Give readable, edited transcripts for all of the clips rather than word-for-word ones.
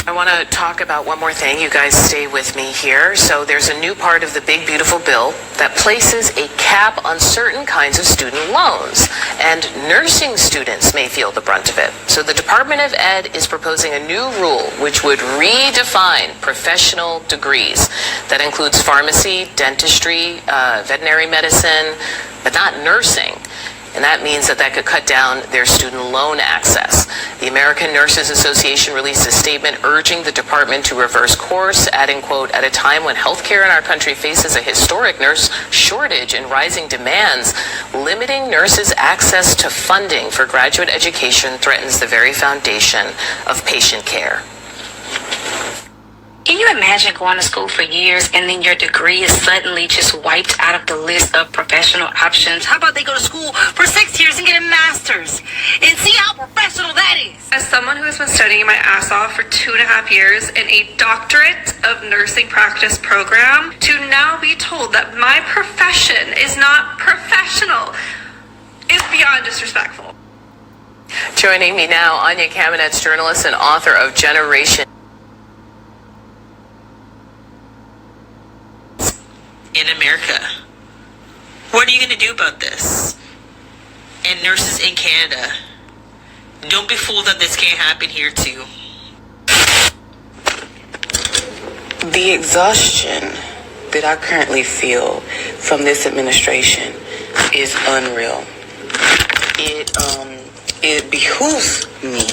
I want to talk about one more thing. You guys stay with me here. So there's a new part of the big, beautiful bill that places a cap on certain kinds of student loans, and nursing students may feel the brunt of it. So the Department of Ed is proposing a new rule which would redefine professional degrees. That includes pharmacy, dentistry, veterinary medicine, but not nursing. And that means that could cut down their student loan access. The American Nurses Association released a statement urging the department to reverse course, adding, quote, "At a time when healthcare in our country faces a historic nurse shortage and rising demands, limiting nurses' access to funding for graduate education threatens the very foundation of patient care." Can you imagine going to school for years and then your degree is suddenly just wiped out of the list of professional options? How about they go to school for 6 years and get a master's and see how professional that is? As someone who has been studying my ass off for 2.5 years in a doctorate of nursing practice program, to now be told that my profession is not professional is beyond disrespectful. Joining me now, Anya Kamenetz, journalist and author of Generation in America. What are you going to do about this? And nurses in Canada, don't be fooled that this can't happen here too. The exhaustion that I currently feel from this administration is unreal. It behooves me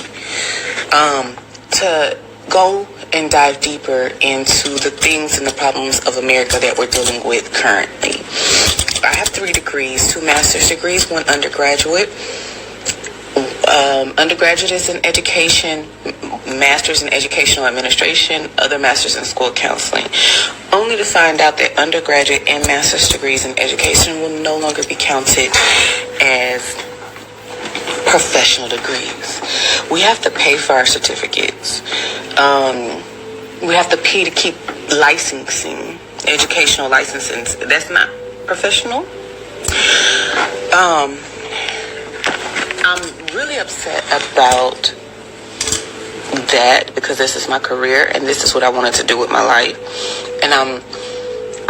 to go and dive deeper into the things and the problems of America that we're dealing with currently. I have 3 degrees, 2 master's degrees, 1 undergraduate. Undergraduate is in education, master's in educational administration, other master's in school counseling. Only to find out that undergraduate and master's degrees in education will no longer be counted as professional degrees. We have to pay for our certificates. We have to pay to keep licensing, educational licensing. That's not professional. I'm really upset about that because this is my career and this is what I wanted to do with my life. And I'm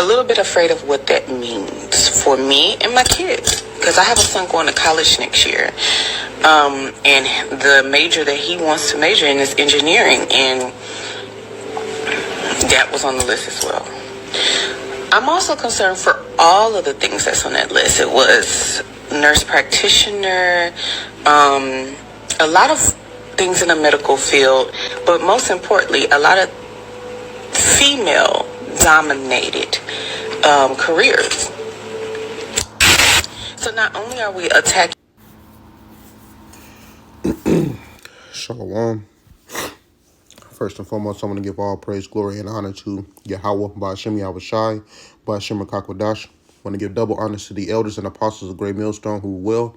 a little bit afraid of what that means for me and my kids, because I have a son going to college next year. And the major that he wants to major in is engineering, and that was on the list as well. I'm also concerned for all of the things that's on that list. It was nurse practitioner, a lot of things in the medical field, but most importantly, a lot of female-dominated careers. So not only are we attacking... Shalom. First and foremost, I want to give all praise, glory, and honor to Yahweh, Ba'ashem Yahushai, Ba'ashem Kakwadash. I want to give double honors to the elders and apostles of Great Millstone who will.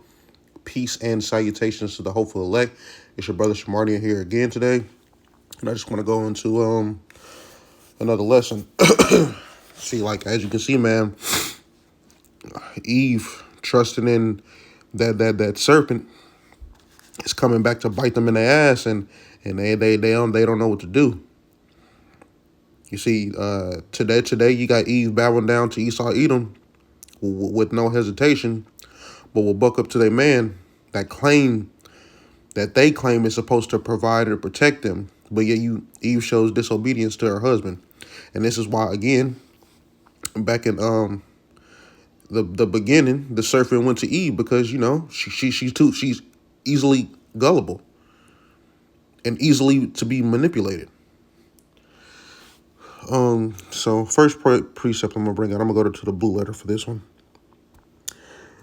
Peace and salutations to the hopeful elect. It's your brother Shamardian here again today. And I just want to go into another lesson. See, like, as you can see, man, Eve trusting in that serpent is coming back to bite them in the ass, and they don't know what to do. You see, today you got Eve bowing down to Esau Edom with no hesitation, but will buck up to their man that they claim is supposed to provide or protect them. But yet Eve shows disobedience to her husband, and this is why, again, back in the beginning, the serpent went to Eve because she's easily gullible and easily to be manipulated. So first precept I'm gonna bring out, I'm gonna go to the blue letter for this one,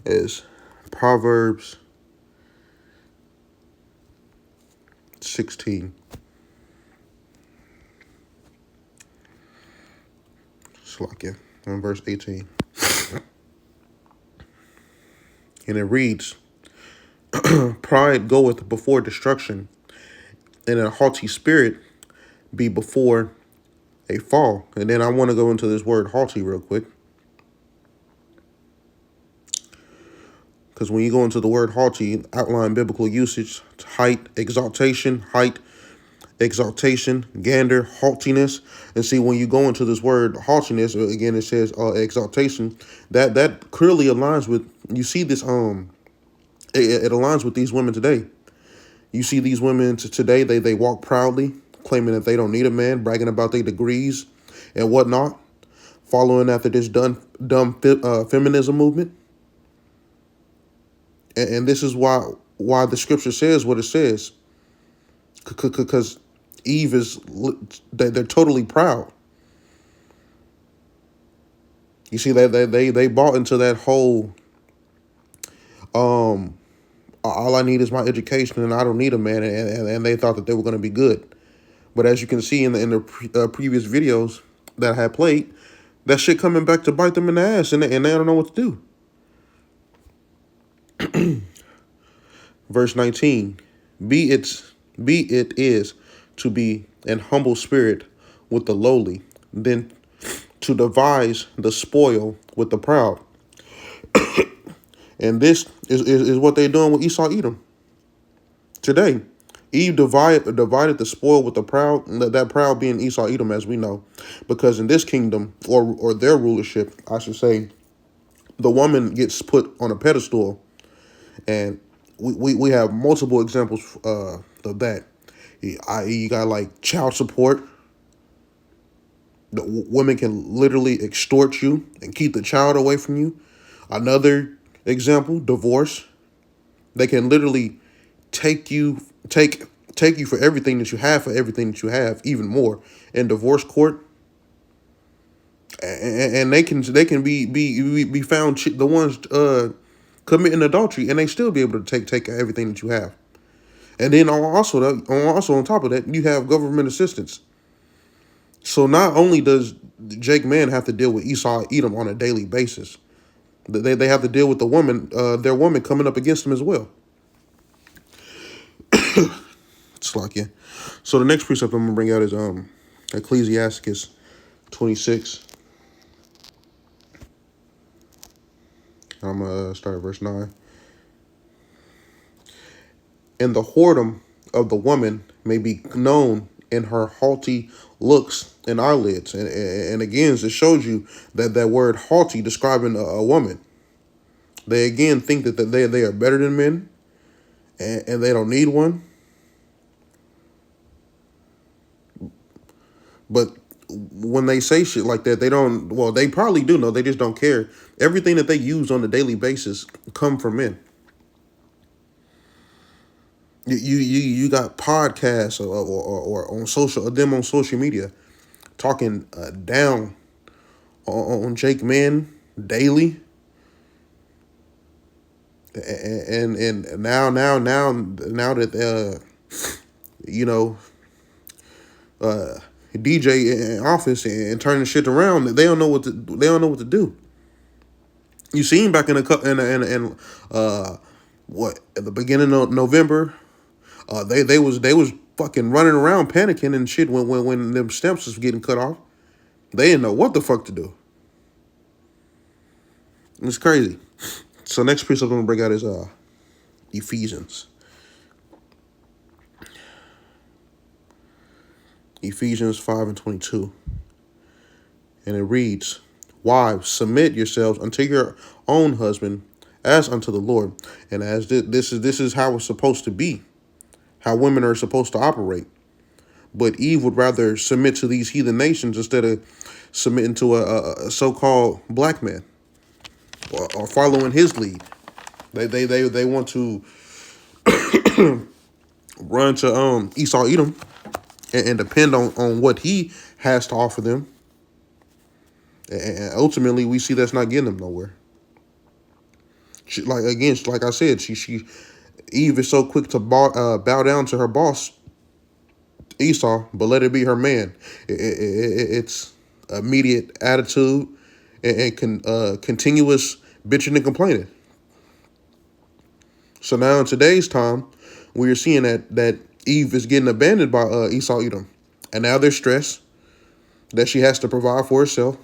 is Proverbs 16. Slakia, on verse 18. And it reads, pride goeth before destruction, and a haughty spirit be before a fall. And then I want to go into this word haughty real quick, because when you go into the word haughty, outline biblical usage, height, exaltation, height, exaltation, gander, haughtiness. And see, when you go into this word haughtiness, again, it says exaltation. That clearly aligns with, you see this, it aligns with these women today. You see these women today, they walk proudly, claiming that they don't need a man, bragging about their degrees and whatnot, following after this dumb feminism movement. And this is why the scripture says what it says, because Eve is, they're totally proud. You see that they bought into that whole, all I need is my education and I don't need a man, and they thought that they were going to be good. But as you can see in the previous videos that I had played, that shit coming back to bite them in the ass, and they don't know what to do. Verse 19, be it is to be an humble spirit with the lowly, then to devise the spoil with the proud. And this is what they're doing with Esau Edom today. Eve divided the spoil with the proud, that proud being Esau Edom, as we know, because in this kingdom, or their rulership, I should say, the woman gets put on a pedestal, and we have multiple examples of that. You got like child support. The women can literally extort you and keep the child away from you. Another example, divorce. They can literally take you for everything that you have, even more in divorce court. And they can be found the ones committing adultery, and they still be able to take everything that you have. And then also on top of that, you have government assistance. So not only does Jake Man have to deal with Esau Edom on a daily basis, they have to deal with their woman coming up against them as well. It's like, yeah. So the next precept I'm gonna bring out is Ecclesiasticus 26. I'm gonna start at verse 9. And the whoredom of the woman may be known in her haughty looks and eyelids. And again, it shows you that word haughty describing a woman. They again think that they are better than men, and they don't need one. But when they say shit like that, they probably do know, they just don't care. Everything that they use on a daily basis come from men. You got podcasts or on social media talking down on Jake Man daily, and now that DJ in office and turning shit around, they don't know what to do. You seen back in at the beginning of November, they was fucking running around panicking and shit when them stamps was getting cut off. They didn't know what the fuck to do. It's crazy. So next piece I'm gonna bring out is Ephesians. Ephesians 5:22. And it reads, wives, submit yourselves unto your own husband as unto the Lord. And as this is how it's supposed to be, how women are supposed to operate. But Eve would rather submit to these heathen nations instead of submitting to a so-called black man or following his lead. They want to run to Esau Edom and depend on what he has to offer them. And ultimately, we see that's not getting them nowhere. Like I said, Eve is so quick to bow down to her boss, Esau, but let it be her man. It's immediate attitude and continuous bitching and complaining. So now in today's time, we are seeing that Eve is getting abandoned by Esau Edom, and now they're stressed that she has to provide for herself.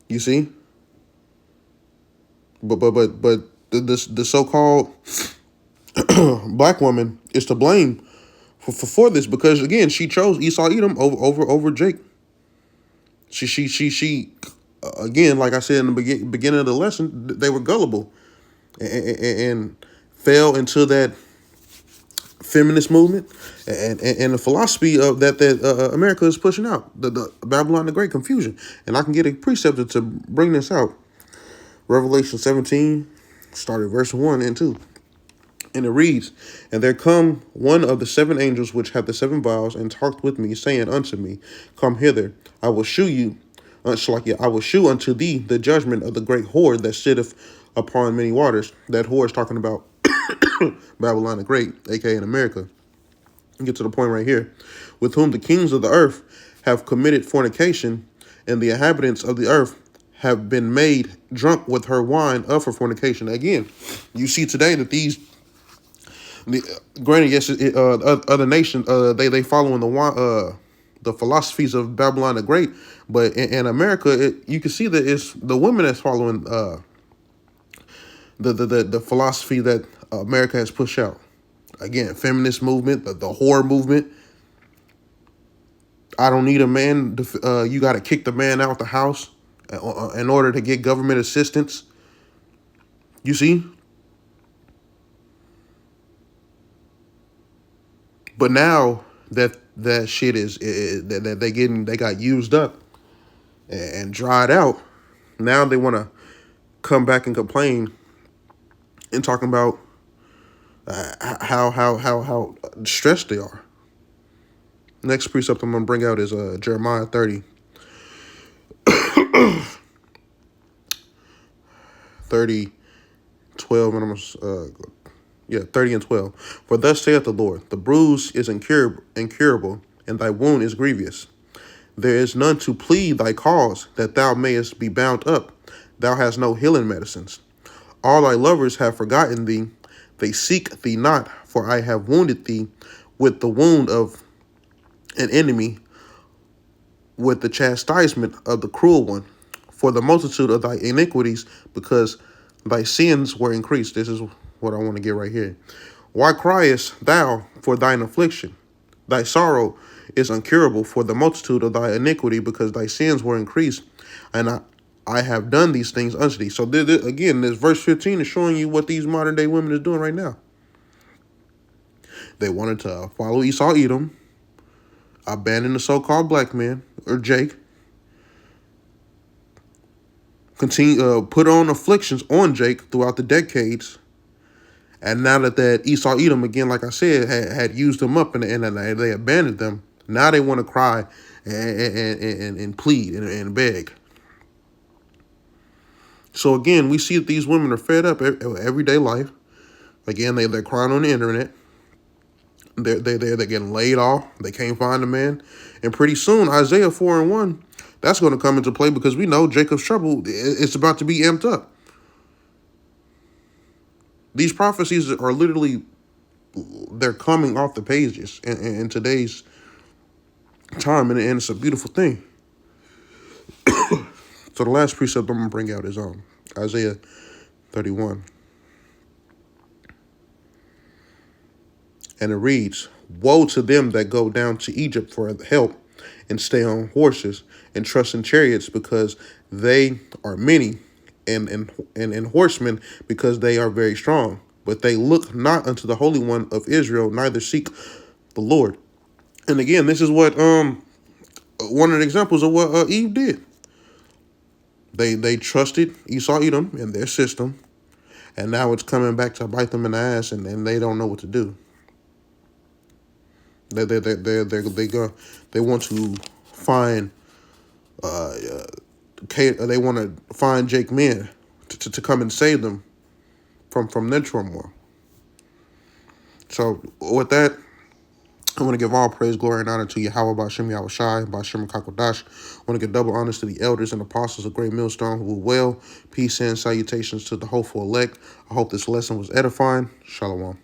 You see, but the so-called black woman is to blame for this, because again, she chose Esau Edom over Jake. She again, like I said in the beginning of the lesson, they were gullible and fell into that feminist movement and the philosophy of that America is pushing out, the Babylon the Great confusion. And I can get a preceptor to bring this out. Revelation 17, started verse 1 and 2. And it reads, "And there come one of the seven angels which had the seven vials, and talked with me, saying unto me, Come hither, I will shew you, I will shew unto thee the judgment of the great whore that sitteth upon many waters." That whore is talking about Babylon the Great, aka in America. You get to the point right here. "With whom the kings of the earth have committed fornication, and the inhabitants of the earth have been made drunk with her wine of her fornication." Again, you see today that granted, yes, other nations, they following the philosophies of Babylon the Great, but in America, you can see that it's the women that's following the philosophy that America has pushed out. Again, feminist movement, the whore movement. I don't need a man. You got to kick the man out the house in order to get government assistance. You see? But now that shit is that they got used up and dried out, now they want to come back and complain and talking about how stressed they are. Next precept I'm gonna bring out is Jeremiah 30. 30, 12, and I'm gonna 30 and 12. "For thus saith the Lord, the bruise is incurable, and thy wound is grievous. There is none to plead thy cause, that thou mayest be bound up. Thou hast no healing medicines. All thy lovers have forgotten thee. They seek thee not, for I have wounded thee with the wound of an enemy, with the chastisement of the cruel one, for the multitude of thy iniquities, because thy sins were increased." This is what I want to get right here. "Why criest thou for thine affliction? Thy sorrow is incurable for the multitude of thy iniquity, because thy sins were increased, and I have done these things unto thee." So again, this verse 15 is showing you what these modern day women is doing right now. They wanted to follow Esau Edom, abandon the so-called black man, or Jake, continue put on afflictions on Jake throughout the decades. And now that Esau Edom, again, like I said, had used them up and they abandoned them, now they want to cry and plead and beg. So again, we see that these women are fed up everyday life. Again, they're crying on the internet. They're getting laid off. They can't find a man. And pretty soon, Isaiah 4 and 1, that's going to come into play, because we know Jacob's trouble is about to be amped up. These prophecies are literally, they're coming off the pages in today's time, and it's a beautiful thing. So the last precept I'm going to bring out is Isaiah 31. And it reads, "Woe to them that go down to Egypt for help, and stay on horses, and trust in chariots, because they are many, and horsemen, because they are very strong. But they look not unto the Holy One of Israel, neither seek the Lord." And again, this is what one of the examples of what Eve did. They trusted Esau Edom and their system, and now it's coming back to bite them in the ass, and they don't know what to do. They want to find they want to find Jake men to come and save them from their turmoil. So with that, I want to give all praise, glory, and honor to Yahweh Ba'Shem Yahushai, Ba'Shem Kakodash. I want to give double honors to the elders and apostles of Great Millstone who will well. Peace and salutations to the hopeful elect. I hope this lesson was edifying. Shalom.